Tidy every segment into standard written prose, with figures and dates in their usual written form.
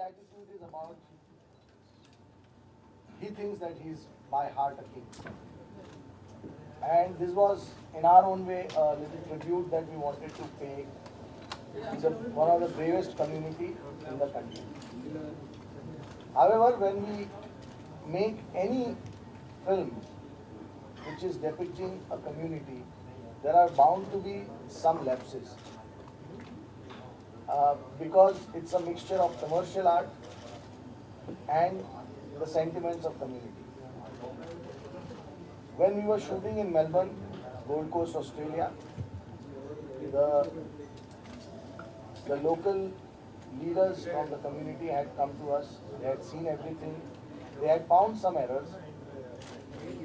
attitude is about, he thinks that he's by heart a king. And this was, in our own way, a little tribute that we wanted to pay one of the bravest community in the country. However, when we make any film which is depicting a community, there are bound to be some lapses. Because it's a mixture of commercial art and the sentiments of community. When we were shooting in Melbourne, Gold Coast, Australia, the local leaders from the community had come to us. They had seen everything. They had found some errors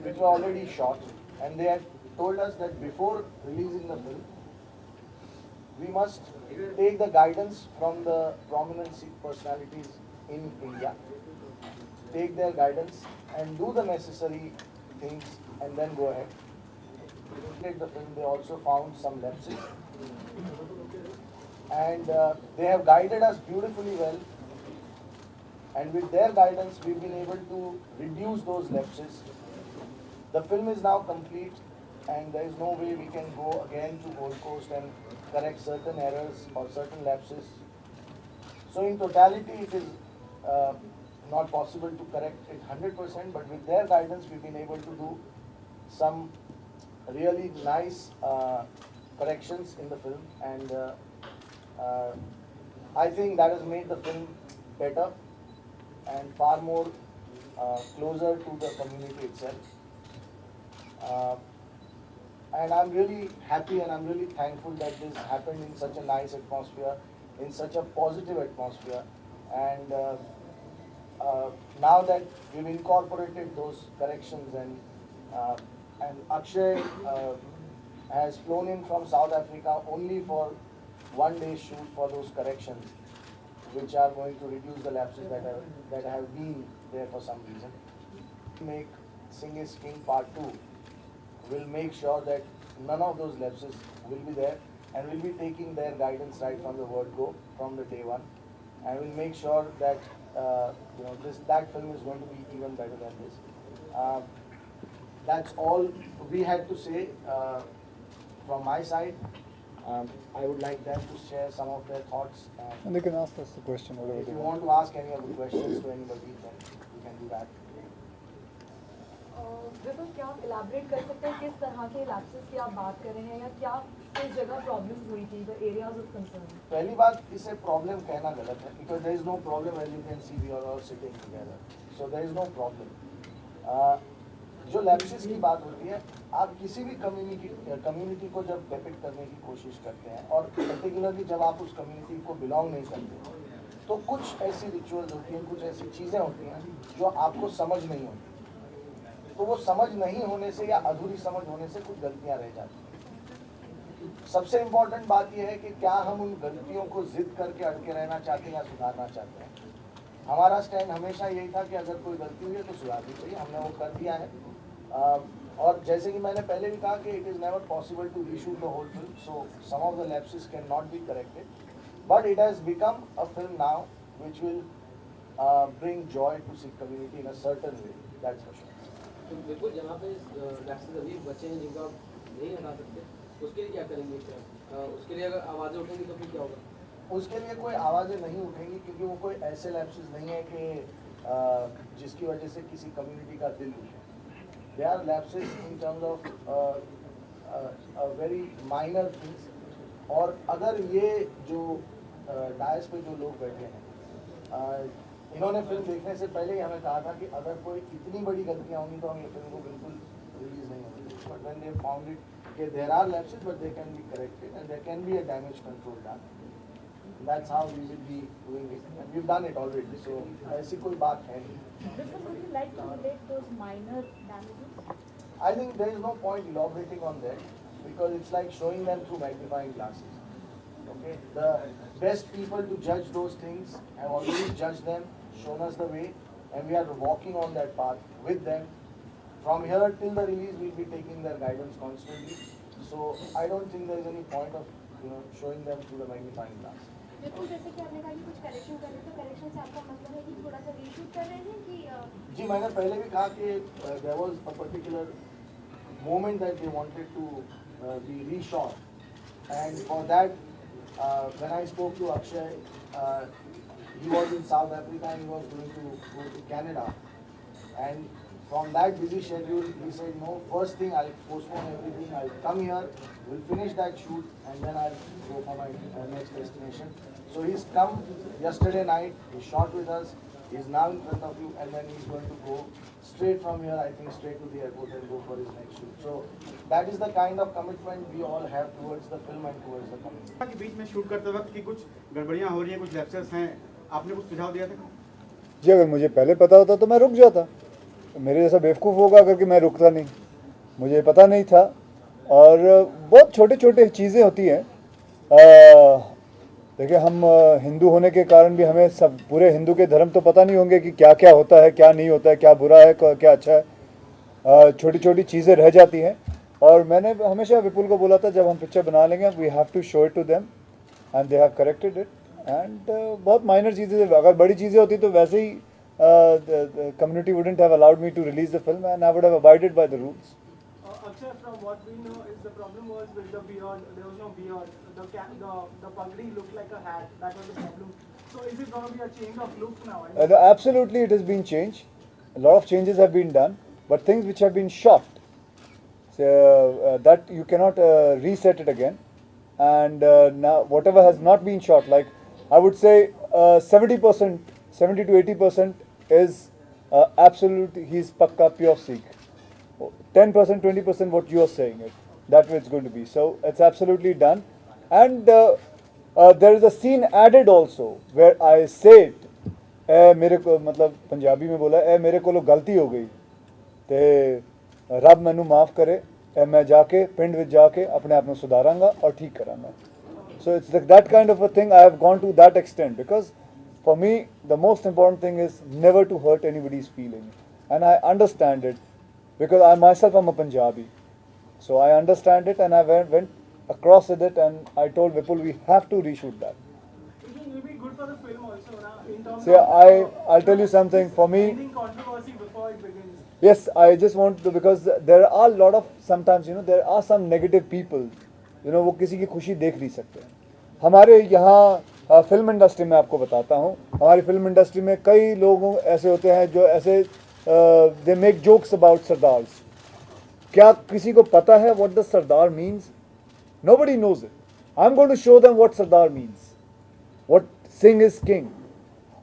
which were already shot, and they had told us that before releasing the film, we must take the guidance from the prominent Sikh personalities in India, take their guidance and do the necessary things and then go ahead. The film, they also found some lapses, and they have guided us beautifully well, and with their guidance we've been able to reduce those lapses. The film is now complete, and there is no way we can go again to Gold Coast and correct certain errors or certain lapses. So in totality it is not possible to correct it 100%, but with their guidance we've been able to do some really nice corrections in the film, and I think that has made the film better and far more closer to the community itself. And I'm really happy and I'm really thankful that this happened in such a nice atmosphere, in such a positive atmosphere. And now that we've incorporated those corrections, and Akshay has flown in from South Africa only for 1 day shoot for those corrections, which are going to reduce the lapses that have been there for some reason. Make Singh is King Part 2. We'll make sure that none of those lapses will be there, and we'll be taking their guidance right from the word go, from the day one, and we'll make sure that that film is going to be even better than this. That's all we had to say from my side. I would like them to share some of their thoughts. And they can ask us the question, whatever If they you want. want to ask any of the questions to anybody, then you can do that. विपुल, क्या आप elaborate कर सकते हैं किस तरह के lapses की आप बात कर रहे हैं, या क्या किस जगह प्रॉब्लम्स हुई थी, द एरियाज ऑफ कंसर्न? पहली बात, इसे प्रॉब्लम कहना गलत है, because there is no problem, as you can see we are all sitting together, so there is no problem. जो लैप्सेस की बात होती है, आप किसी भी कम्युनिटी को जब डेपिक्ट करने की कोशिश करते हैं, और पर्टिकुलरली जब आप उस कम्युनिटी को बिलोंग नहीं करते, तो कुछ ऐसी रिचुअल्स होती हैं, कुछ ऐसी चीज़ें होती हैं जो आपको समझ नहीं होती। तो वो समझ नहीं होने से या अधूरी समझ होने से कुछ गलतियां रह जाती हैं। सबसे इम्पोर्टेंट बात यह है कि क्या हम उन गलतियों को जिद करके अड़के रहना चाहते हैं या सुधारना चाहते हैं। हमारा स्टैंड हमेशा यही था कि अगर कोई गलती हुई है तो सुधारनी चाहिए, हमने वो कर दिया है। और जैसे कि मैंने पहले भी कहा कि it is never possible to reshoot the whole film, so some of the lapses can not be corrected, but it has become a film now which will bring joy to Sikh community in a certain way, that's for sure. तो बिल्कुल जहाँ पे lapses अभी बचे हैं जिनका नहीं हटा सकते, उसके लिए क्या करेंगे? उसके लिए अगर आवाज़ें उठेंगी तो फिर क्या होगा? उसके लिए कोई आवाज़ें नहीं उठेंगी, क्योंकि वो कोई ऐसे लैप्सेस नहीं है कि जिसकी वजह से किसी कम्युनिटी का दिल उठे। They are lapses in terms of very minor things. और अगर ये जो डायस पे जो लोग बैठे हैं, इन्होंने फिल्म देखने से पहले ही हमें कहा था कि अगर कोई इतनी बड़ी गलतियाँ होंगी तो हम ये फिल्म को बिल्कुल रिलीज नहीं होंगी, but when they found it कि there are lapses but they can be corrected and there can be a damage control done, that's how we will be doing it and we have done it already, so ऐसी कोई बात है नहीं। Would you like to relate those minor damages? I think there is no point elaborating on that, because it's like showing them through magnifying glasses. Okay, the best people to judge those things have already judged them, shown us the way, and we are walking on that path with them. From here till the release, we'll be taking their guidance constantly. So I don't think there is any point of showing them through the magnifying glass. बिल्कुल, जैसे कि आपने कहा कि कुछ correction करने, तो correction से आपका थोड़ा सा रीशूट कर रहे हैं कि जी मैंने पहले भी कहा कि there was a particular moment that they wanted to be reshot, and for that when I spoke to Akshay, he was in South Africa and he was going to go to Canada, and from that busy schedule he said no, first thing I'll postpone everything, I'll come here, we'll finish that shoot and then I'll go for my next destination. So he's come yesterday night, he shot with us, he's now in front of you, and then he's going to go straight from here, I think straight to the airport and go for his next shoot. So that is the kind of commitment we all have towards the film and towards the community. के बीच में shoot करते वक्त की कुछ गड़बड़ियां हो रही हैं, कुछ लैप्सेस हैं, आपने कुछ सुझाव दिया था? जी अगर मुझे पहले पता होता तो मैं रुक जाता, मेरे जैसा बेवकूफ़ होगा करके मैं रुकता नहीं, मुझे पता नहीं था। और बहुत छोटे छोटे चीज़ें होती हैं। देखिए हम हिंदू होने के कारण भी हमें सब पूरे हिंदू के धर्म तो पता नहीं होंगे कि क्या क्या होता है, क्या नहीं होता है, क्या बुरा है, क्या अच्छा है। छोटी छोटी चीज़ें रह जाती हैं। और मैंने हमेशा विपुल को बोला था जब हम पिक्चर बना लेंगे we have to show it to them, and they have corrected it. And बहुत माइनर चीज़ें, अगर बड़ी चीज़ें होती तो वैसे ही the community wouldn't have allowed me to release the film and I would have abided by the rules. Akshay, from what we know, is the problem was with the beard. There was no beard. The pagdi looked like a hat. That was the problem. So is it going to be a change of look now? Absolutely, it has been changed. A lot of changes have been done, but things which have been shot, so, that you cannot reset it again. And now whatever has not been shot, like I would say 70%, 70 to 80% is absolute. He's pakka pure Sikh. 10%, 20% what you are saying it. That way it's going to be. So it's absolutely done. And there is a scene added also where I say it. मेरे को मतलब पंजाबी में बोला ए मेरे को गलती हो गई ते रब मैनू माफ़ करे ए मैं जाके पिंड विच जाके अपने आप में सुधारांगा और ठीक करांगा. So it's like that kind of a thing. I have gone to that extent because for me the most important thing is never to hurt anybody's feeling, and I understand it because I myself am a Punjabi, so I understand it, and I went across with it, and I told Vipul we have to reshoot that. It will be good for the film also, na, in terms See, of I'll tell you something. For me, ending controversy before it begins. yes, I just want to, because there are a lot of, sometimes there are some negative people, वो किसी की खुशी देख नहीं सकते. हमारे यहाँ film industry में आपको बताता हूँ, हमारी फिल्म इंडस्ट्री में कई लोग ऐसे होते हैं जो ऐसे they make jokes about sardars. क्या किसी को पता है what the Sardar means? Nobody knows it. I'm going to show them what Sardar means, what Singh is king.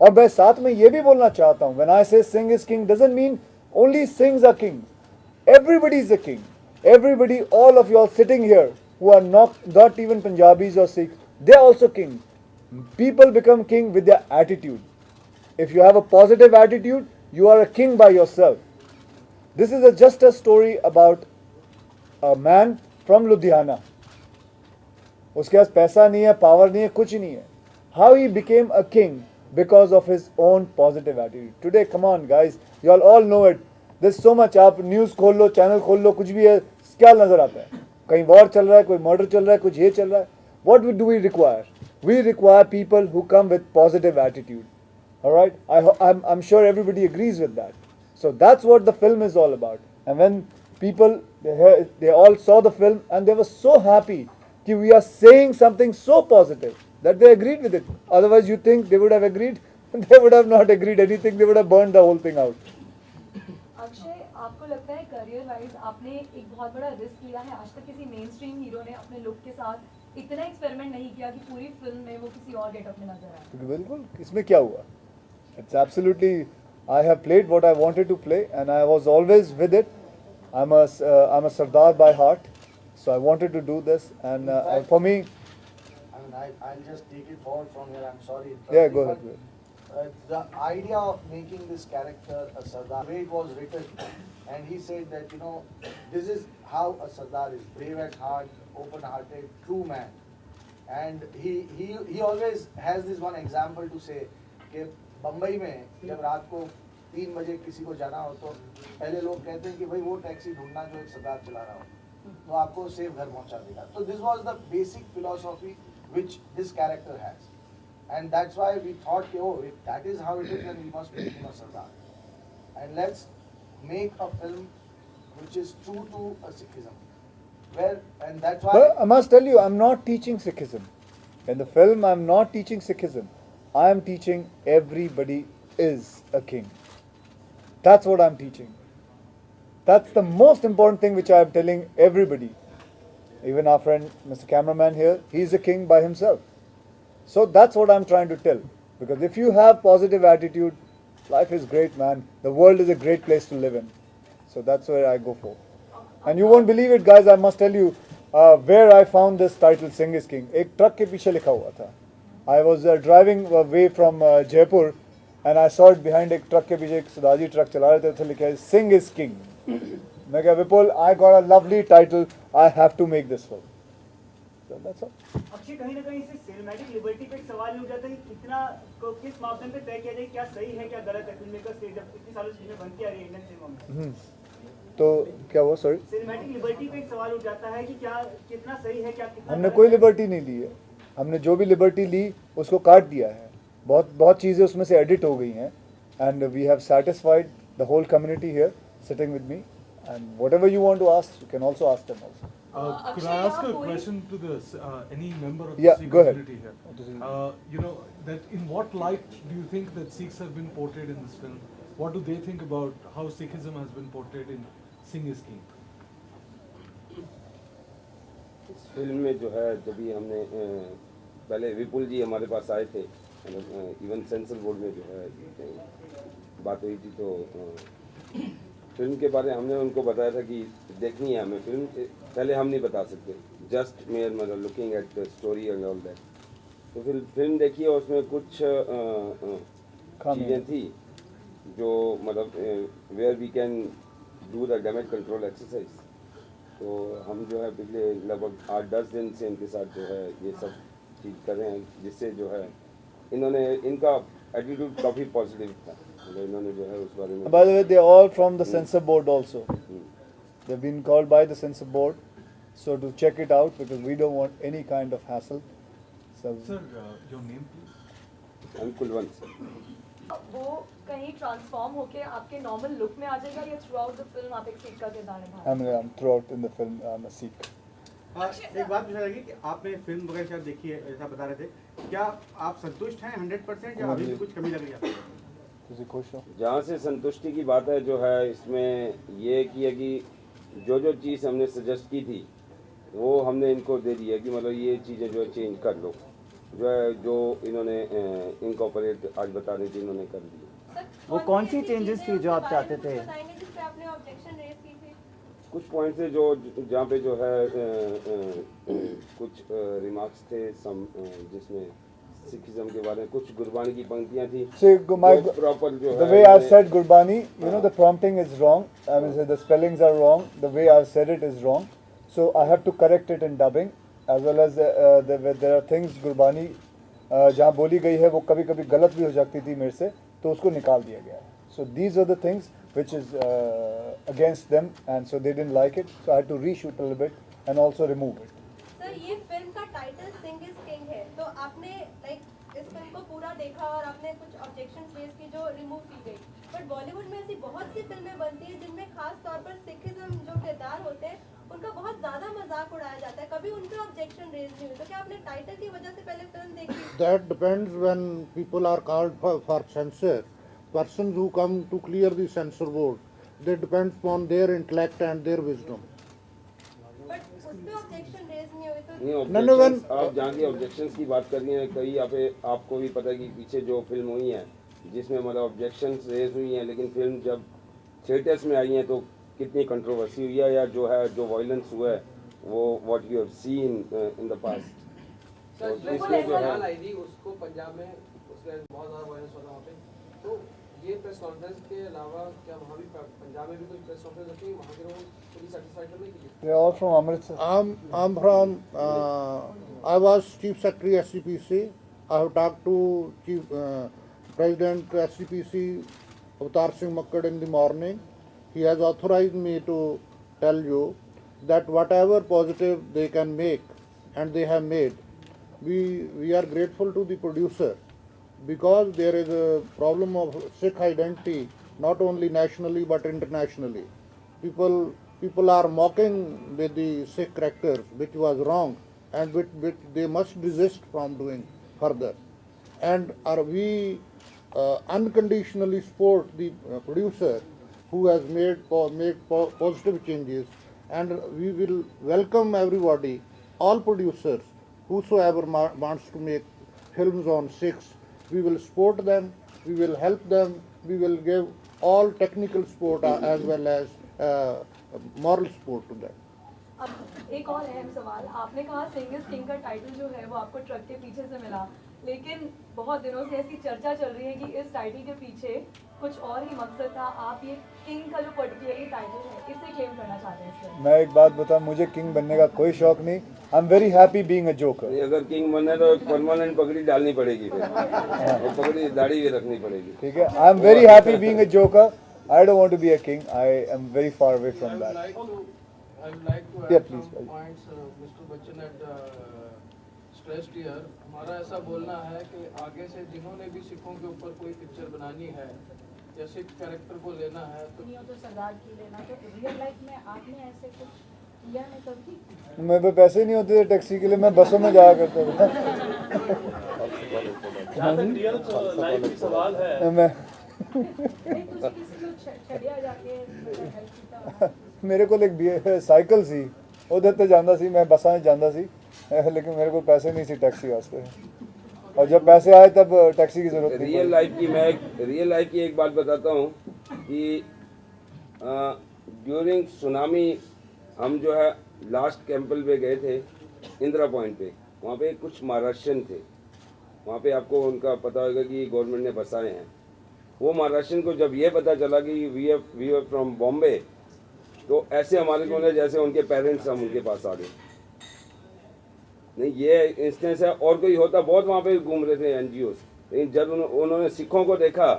और मैं साथ में ये भी बोलना चाहता हूँ, when I say Singh is king doesn't mean only Singhs are king. Everybody is a king. Everybody, all of you all sitting here who are not even Punjabis or Sikhs, they are also king. People become king with their attitude. If you have a positive attitude, you are a king by yourself. This is just a story about a man from Ludhiana. उसके पास पैसा नहीं है, power नहीं है, कुछ नहीं है. How he became a king because of his own positive attitude. Today, come on guys, you all know it. There's so much. आप न्यूज़ खोल लो, चैनल खोल लो, कुछ भी है, क्या नजर आता है? कहीं वॉर चल रहा है, कोई मर्डर चल रहा है, कुछ ये चल रहा है. What do we require? We require people who come with positive attitude. All right? I'm sure everybody agrees with that. So that's what the film is all about. And when people they all saw the film and they were so happy that we are saying something so positive that they agreed with it. Otherwise, you think they would have agreed? They would have not agreed anything. They would have burned the whole thing out. Akshay, आपको लगता है career wise आपने एक बहुत बड़ा risk लिया है? आज तक किसी मेन स्ट्रीम हीरो ने अपने लुक के साथ इतना एक्सपेरिमेंट नहीं किया कि पूरी फिल्म में वो किसी और गेटअप में नजर आए. बिल्कुल, इसमें क्या हुआ? It's absolutely, I have played what I wanted to play and I was always with it. I'm a Sardar by heart, so I wanted to do this, and for me, I'll just take it forward from here. I'm sorry. Yeah, go ahead. The idea of making this character a Sardar, the way it was written, and he said that this is how a Sardar is: brave at heart, open-hearted, true man. And he always has this one example to say कि बम्बई में जब रात को 3 बजे किसी को जाना हो तो पहले लोग कहते हैं कि भाई वो टैक्सी ढूंढना जो एक सरदार चला रहा हो तो आपको सेफ घर पहुंचा देगा. तो this was the basic philosophy which this character has, And that's why we thought, oh, if that is how it is, then we must make him a Sardar. And let's make a film which is true to a Sikhism. And that's why. But I must tell you, I'm not teaching Sikhism. In the film, I'm not teaching Sikhism. I am teaching everybody is a king. That's what I'm teaching. That's the most important thing which I'm telling everybody. Even our friend, Mr. Cameraman here, he's a king by himself. So that's what I'm trying to tell. Because if you have positive attitude, life is great, man. The world is a great place to live in. So that's where I go for. And you won't believe it, guys. I must tell you where I found this title, Singh is King. एक truck के पीछे लिखा हुआ था. I was driving away from Jaipur, and I saw it behind एक truck के पीछे एक सुधाजी ट्रक चला रहे थे, उसे लिखा है Singh is King. मैं कहा विपुल, I got a lovely title. I have to make this film. So that's all. Akshay, कहीं ना कहीं से सिनेमैटिक लिबर्टी पे एक सवाल उठ जाता है कि कितना किस मापदंड पे तय किया जाए, क्या सही है क्या गलत है फिल्म मेकर्स के, जब इतनी सालों से फिल्में बनती आ रही है इंडियन सिनेमा में. तो क्या हुआ, सॉरी? सिनेमैटिक लिबर्टी पे एक सवाल उठ जाता है कि क्या कितना सही है क्या कितना. हमने कोई लिबर्टी नहीं ली है. हमने जो भी लिबर्टी ली उसको काट दिया है. बहुत चीज़ें उसमें से एडिट हो गई हैं. And we have satisfied the whole community here sitting with me. And whatever you want to ask, you can also ask them also. Could I ask a question to this any member of the Yeah, Sikh go ahead. community here? You know, that in what light do you think that Sikhs have been portrayed in this film? What do they think about how Sikhism has been portrayed in Singh is King? इस film में जो है, जब भी हमने पहले विपुल जी हमारे पास आए थे, इवन सेंसर बोर्ड में जो है बात हुई थी, तो फिल्म के बारे में हमने उनको बताया था कि देखनी है हमें फिल्म. पहले हम नहीं बता सकते, जस्ट मेयर मतलब looking at the story and all that. तो फिर फिल्म देखी और उसमें कुछ चीज़ें थी जो मतलब where we can do the damage control exercise. तो हम जो है पिछले लगभग 8-10 दिन से इनके साथ जो है ये सब चीज़ कर रहे हैं, जिससे जो है इनका एटीट्यूड काफ़ी पॉजिटिव था. इन्होंने जो है उस बारे में. By the way, they are all from the censor board also. They've been called by the censor board, so to check it out because we don't want any kind of hassle. So, Sir, your name please? I'm Kulwant. वो कहीं transform होके आपके normal look में आ जाएगा या through out the film आप एक सीख का किरदार निभाएंगे? I'm throughout in the film I'm a Sikh. एक बात पूछना चाहिए कि आपने फिल्म वगैरह शायद देखी है, ऐसा बता रहे थे, क्या आप संतुष्ट हैं 100% या अभी भी कुछ कमी लग रही है आपको? जहाँ से संतुष्टि की बात है जो है, इसमें ये की है कि जो चीज़ हमने सजेस्ट की थी वो हमने इनको दे दी है कि मतलब ये चीज़ें जो है चेंज कर लो, जो है जो इन्होंने इनकॉर्पोरेट आज बता रही थी इन्होंने कर दी. वो कौन सी चेंजेस थी जो आप चाहते थे? कुछ पॉइंट्स है जो जहाँ पे जो है कुछ रिमार्क्स थे जिसमें सिखिज्म के बारे में कुछ गुरबानी की पंक्तियाँ थी. प्रॉपर जो the way I've said Gurbani, you know the prompting is wrong. I mean the spellings are wrong. The way I've said it is wrong. So I have to correct it in dubbing, as well as there are things Gurbani जहाँ बोली गई है वो कभी-कभी गलत भी हो जाती थी मेरे से, तो उसको निकाल दिया गया. So these are the things which is against them, and so they didn't like it. So I had to reshoot a little bit and also remove it. Sir, ये फिल्म का टाइटल सिंह इज किंग है, तो आपने like इस film को पूरा देखा और आपने कुछ ऑब्जेक्शंस रेज की जो रिमूव की गई. बट बॉलीवुड में ऐसी बहुत सी फिल्में बनती हैं जिनमें खास तौर पर सिखिज्म जो किरदार होते हैं उनका बहुत ज्यादा मजाक उड़ाया जाता है. कभी उनका ऑब्जेक्शन रेज नहीं हुई, तो क्या आपने टाइटल की वजह से पहले फिल्म देखी? That depends when people are called for censor. Persons who come to clear the censor board, they depend upon their intellect and their wisdom. But उसपे ऑब्जेक्शन रेज नहीं हुई तो नहीं ऑब्जेक्शंस, आप जहाँ की ऑब्जेक्शंस की बात कर रही हैं, कई आपको भी पता है कि पीछे जो फिल्म हुई है जिसमें मतलब ऑब्जेक्शंस रेज हुई हैं, लेकिन फिल्म जब थिएटर्स में आई है तो कितनी कंट्रोवर्सी हुई है, या जो है जो वायलेंस हुआ है वो what you have seen in the past. Sir, इसमें जो है आई थी उसको पंजाब में उसके बहुत ज़्यादा वायलेंस हुआ था वहाँ पे. तो ये प्रेस कॉन्फ्रेंस के अलावा क्या वहाँ भी पंजाब में भी कोई प्रेस कॉन्फ्रेंस होती है, वहाँ के लोग पूरी सेटिस्फाइड करने के लिए? They are all from Amritsar. I'm from. I was Chief Secretary SCPC. I have talked to Chief President SCPC Avtar Singh Makkad in the morning. He has authorized me to tell you that whatever positive they can make, and they have made, we are grateful to the producer because there is a problem of Sikh identity not only nationally but internationally. People are mocking with the Sikh characters, which was wrong and which they must resist from doing further. And we unconditionally support the producer who has made positive changes, and we will welcome everybody, all producers, whosoever wants to make films on Sikhs. We will support them, we will help them, we will give all technical support as well as moral support to them. अब एक और अहम सवाल, आपने कहा सिंग is king का title जो है वो आपको ट्रक के पीछे से मिला, लेकिन बहुत दिनों से ऐसी चर्चा चल रही है कि इस टाइटल के पीछे कुछ और ही मकसद था। आप ये किंग का जो पर्टिकुलरली टाइटल है इसे क्लेम करना चाहते हैं इसमें? मैं एक बात बताऊं, मुझे किंग बनने का कोई शौक नहीं। आई am very happy being a joker. अगर किंग बनना है तो परमानेंट पगड़ी डालनी पड़ेगी फिर, और पगड़ी दाढ़ी भी रखनी पड़ेगी। ठीक है, I am very happy being a joker. I don't want to be a king, I am very far away from that. I would like to add Yeah, some please. points Mr. Bachchan had stressed here. हमारा ऐसा बोलना है कि आगे से जिन्होंने भी सिखों के ऊपर कोई पिक्चर बनानी है या सिख कैरेक्टर को लेना है तो सरदार की लेना, तो रियल लाइफ में आपने ऐसे कुछ किया नहीं कभी? मेरे पे पैसे नहीं होते थे टैक्सी के लिए, मैं बसों में जाया करता था। जहाँ तक रियल लाइफ की सवाल है, मैं नहीं तो किसी को छड़िया जाके हेल्प कीता मेरे को एक साइकिल सी उधर ते जांदा सी, मैं बसा में जांदा सी, लेकिन मेरे को पैसे नहीं सी टैक्सी वास्ते, और जब पैसे आए तब टैक्सी की जरूरत नहीं। रियल लाइफ की एक बात बताता हूँ कि ड्यूरिंग सुनामी हम जो है लास्ट कैंपल पे गए थे इंदिरा पॉइंट पे, वहाँ पे कुछ महाराष्ट्रियन थे, वहाँ पे आपको उनका पता होगा कि गवर्नमेंट ने बसाए हैं। वो महाराष्ट्रियन को जब ये पता चला कि वी आर फ्रॉम बॉम्बे, तो ऐसे हमारे को ने जैसे उनके पेरेंट्स हम उनके पास आ गए। नहीं, ये इंस्टेंस है, और कोई होता बहुत वहाँ पे घूम रहे थे NGOs, लेकिन जब उन्होंने सिखों को देखा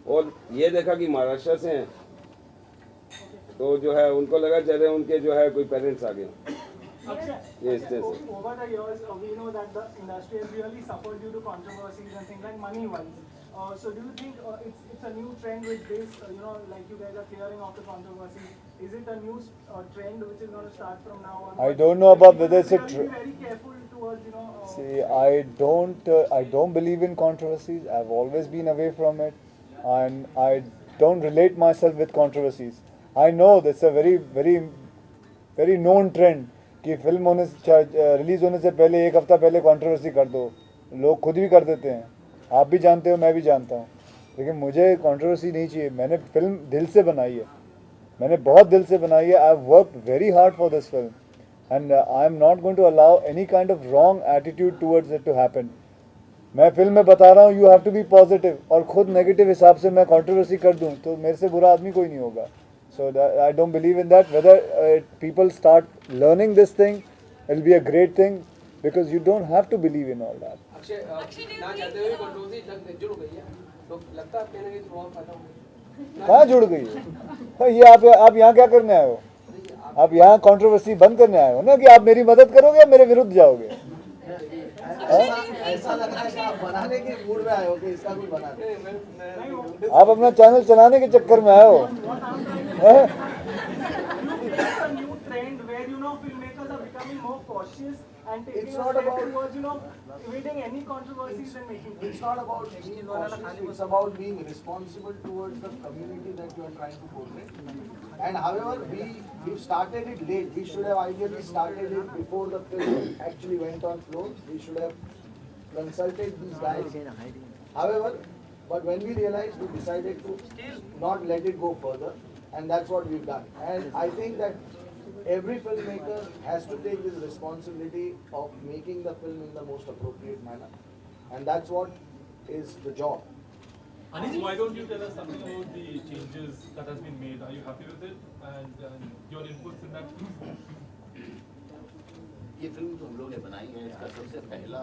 और ये देखा कि महाराष्ट्र से हैं, तो जो है उनको लगा चले उनके जो है कोई पेरेंट्स आ गए। ये इंस्टेंस है। Over the years, we know that the industry has really suffered due to controversies and things like money-wise. So do you think it's a new trend with this, like you guys are clearing off the controversy? Is it a new trend which is going to start from now on? I don't know about whether it's a trend. Be very careful towards, See, I don't believe in controversies. I've always been away from it, and I don't relate myself with controversies. I know that's a very, very, very known trend कि film release होने से पहले एक हफ्ता पहले controversy कर दो, लोग खुद भी कर देते हैं, आप भी जानते हो, मैं भी जानता हूँ, लेकिन मुझे कंट्रोवर्सी नहीं चाहिए। मैंने फिल्म दिल से बनाई है, मैंने बहुत दिल से बनाई है। I have worked very hard for this film and I am not going to allow any kind of wrong attitude towards it to happen. मैं फिल्म में बता रहा हूँ you have to be positive, और खुद नेगेटिव हिसाब से मैं कंट्रोवर्सी कर दूँ तो मेरे से बुरा आदमी कोई नहीं होगा। So I don't believe in that. Whether people start learning this thing, it'll be a great thing because you don't have to believe in all that. Akshay ना चाहते हुए कंट्रोवर्सी जुड़ गई है, तो लगता है आप कहने के थोड़ा फायदा होगा। कहाँ जुड़ गई है? ये आप यहाँ क्या करने आए हो? आप यहाँ कंट्रोवर्सी बंद करने आए हो ना, कि आप मेरी मदद करोगे या मेरे विरुद्ध जाओगे? ऐसा लग रहा है कि आप बनाने के मूड में आए हो कि इसका कुछ बनाने। आप अपना चैनल चलाने के चक्कर में आए हो। It's not about evading any controversies and making. It's not about being cautious. It's about being responsible towards the community that you are trying to portray. And however, we started it late. We should have ideally started it before the film actually went on floor. We should have consulted these guys. However, but when we realized, we decided to not let it go further, and that's what we've done. And I think that every filmmaker has to take this responsibility of making the film in the most appropriate manner, and that's what is the job. Anish, why don't you tell us something about the changes that has been made? Are you happy with it, and your inputs in that, please? ये film जो हम लोग ने बनाई है, इसका सबसे पहला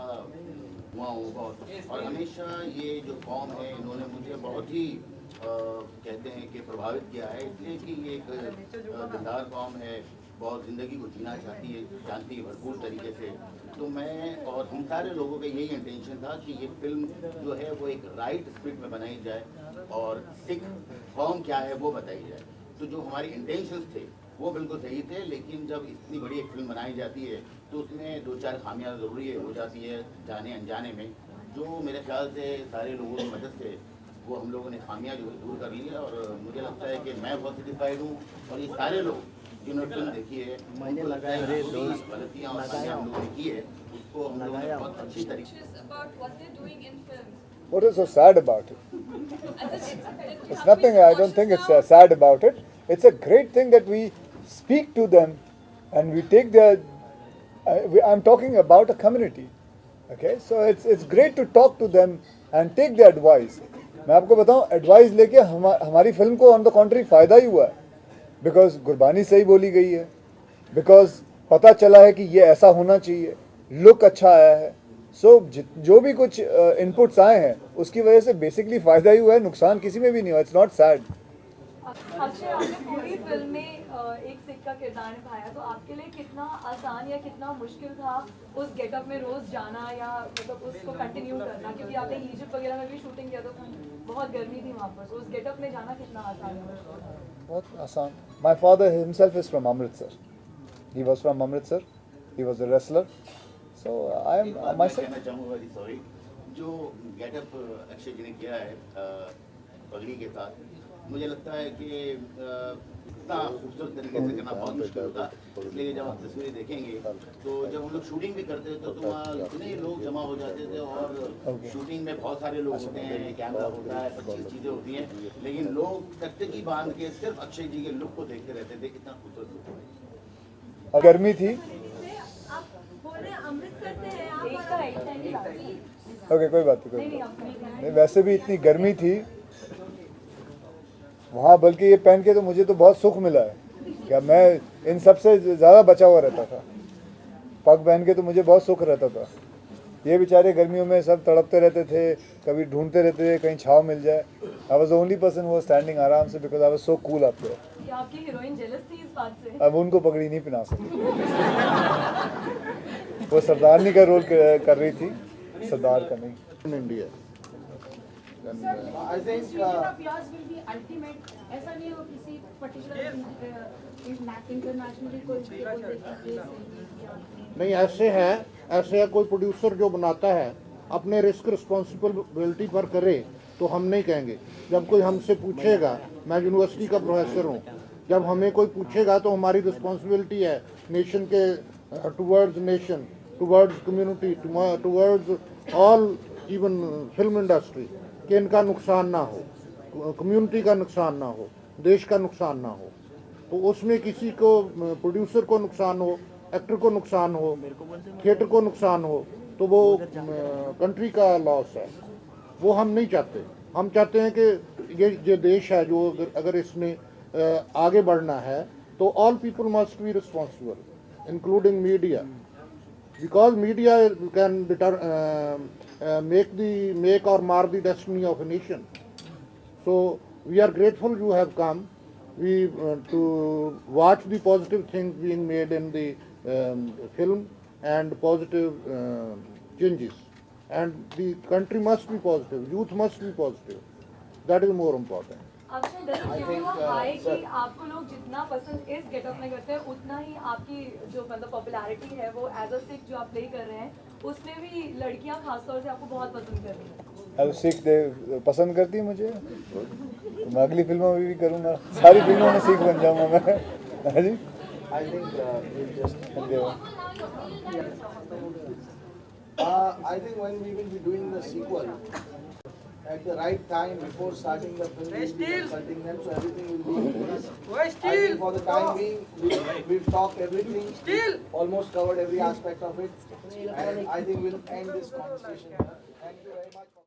हुआ होगा, और हमेशा ये जो कौम है इन्होंने मुझे बहुत ही कहते हैं कि प्रभावित किया है, इसलिए कि ये एक दिलदार कौम है, बहुत ज़िंदगी को जीना चाहती है, जानती है भरपूर तरीके से। तो मैं और हम सारे लोगों का यही इंटेंशन था कि ये फिल्म जो है वो एक राइट स्पिरिट में बनाई जाए और सिख कौम क्या है वो बताई जाए। तो जो हमारे इंटेंशंस थे वो बिल्कुल सही थे, लेकिन जब इतनी बड़ी एक फिल्म बनाई जाती है तो उसमें 2-4 खामियां ज़रूरी हो जाती है जाने अनजाने में, जो मेरे ख्याल से सारे लोगों की मदद से वो हम लोगों ने खामियां जो है दूर कर ली है। और मुझे लगता है कि मैं बहुत सेटिस्फाइड हूँ और ये सारे लोग जिन्होंने फिल्म देखी है उनको लगता है कि गलतियाँ और खामियां हम लोगों ने की है उसको हम लोगों ने बहुत अच्छी तरीके से। What is so sad about it? It's nothing. I don't think it's sad about it. It's a great thing that we speak to them and we take their. I'm talking about a community. Okay, so it's great to talk to them and take their advice. मैं आपको बताऊं, advice लेके हमारी film को on the कॉन्ट्री फ़ायदा ही हुआ है, because Gurbani सही बोली गई है, बिकॉज पता चला है कि ये ऐसा होना चाहिए, लुक अच्छा आया है। सो जो भी कुछ इनपुट्स आए हैं उसकी वजह से बेसिकली फ़ायदा ही हुआ है, नुकसान किसी में भी नहीं हुआ। It's not sad. अक्षय, आपने पूरी फिल्म में एक सिख का किरदार निभाया, तो आपके लिए कितना आसान या कितना मुश्किल था उस गेटअप में रोज जाना या मतलब उसको कंटिन्यू करना, क्योंकि आपने इजिप्ट वगैरह में भी शूटिंग किया तो बहुत गर्मी थी वहाँ पर, तो उस गेटअप में जाना कितना आसान है? बहुत आसान। My father himself is from Amritsar, he was from Amritsar, he was a wrestler, so I am my self. कहना चाहूँगा सॉरी, जो गेटअप अक्षय जी ने किया है पगड़ी के साथ, मुझे लगता है कि इतना खूबसूरत तरीके से करना बहुत मुश्किल होता, इसलिए जब आप तस्वीरें देखेंगे तो जब हम लोग शूटिंग भी करते थे तो वहाँ इतने लोग जमा हो जाते थे और शूटिंग में बहुत सारे लोग होते हैं, कैमरा होता है, 25 चीज़ें होती हैं, लेकिन लोग टकटकी बांध के सिर्फ अक्षय जी के लुक को देखते रहते थे, कितना खूबसूरत लुक है। गर्मी थी, ओके कोई बात नहीं, वैसे भी इतनी गर्मी थी वहाँ, बल्कि ये पहन के तो मुझे तो बहुत सुख मिला है, क्या मैं इन सब से ज़्यादा बचा हुआ रहता था। पग पहन के तो मुझे बहुत सुख रहता था, ये बेचारे गर्मियों में सब तड़पते रहते थे, कभी ढूंढते रहते थे कहीं छाँव मिल जाए। I was the only person वो स्टैंडिंग आराम से, because I was so cool up there. आपकी हीरोइन जेलस थी इस बात से? अब उनको पगड़ी नहीं पहना सकती, वो सरदारनी का रोल कर रही थी, सरदार का नहीं। India I think will be ultimate. ऐसा नहीं हो किसी पर्टिकुलर इंटरनेशनली कोई नहीं, ऐसे है कोई प्रोड्यूसर जो बनाता है अपने रिस्क रिस्पॉन्सिबिलिटी पर करे तो हम नहीं कहेंगे। जब कोई हमसे पूछेगा, मैं यूनिवर्सिटी का प्रोफेसर हूँ, जब हमें कोई पूछेगा तो हमारी रिस्पॉन्सिबिलिटी है नेशन के towards nation, towards community, towards all even film industry कि इनका नुकसान ना हो, कम्युनिटी का नुकसान ना हो, देश का नुकसान ना हो। तो उसमें किसी को, प्रोड्यूसर को नुकसान हो, एक्टर को नुकसान हो, थिएटर को नुकसान हो, तो वो कंट्री का लॉस है, वो हम नहीं चाहते। हम चाहते हैं कि ये देश है जो अगर इसने आगे बढ़ना है तो all people must be responsible, including media, because media can make or mar the destiny of a nation. So we are grateful you have come. We to watch the positive things being made in the film and positive changes. And the country must be positive. Youth must be positive. That is more important. Akshay, कि आपको लोग जितना पसंद इस getup में करते हैं उतना ही आपकी जो मतलब पॉपुलैरिटी है वो एज अ सिख जो आप प्ले कर रहे हैं उसमें भी लड़कियां खासतौर से आपको बहुत पसंद कर रही हैं। अब सिख पसंद करती है मुझे, तो मैं अगली फिल्मों में भी करूँगा, सारी फिल्मों में सिख बन जाऊँगा मैं। हाँ जी, I think I think when we will be doing the sequel at the right time before starting the film, we'll be consulting them, so everything will be in place. I think for the time being, we've talked everything, almost covered every aspect of it, and I think we'll end this conversation here. Thank you very much.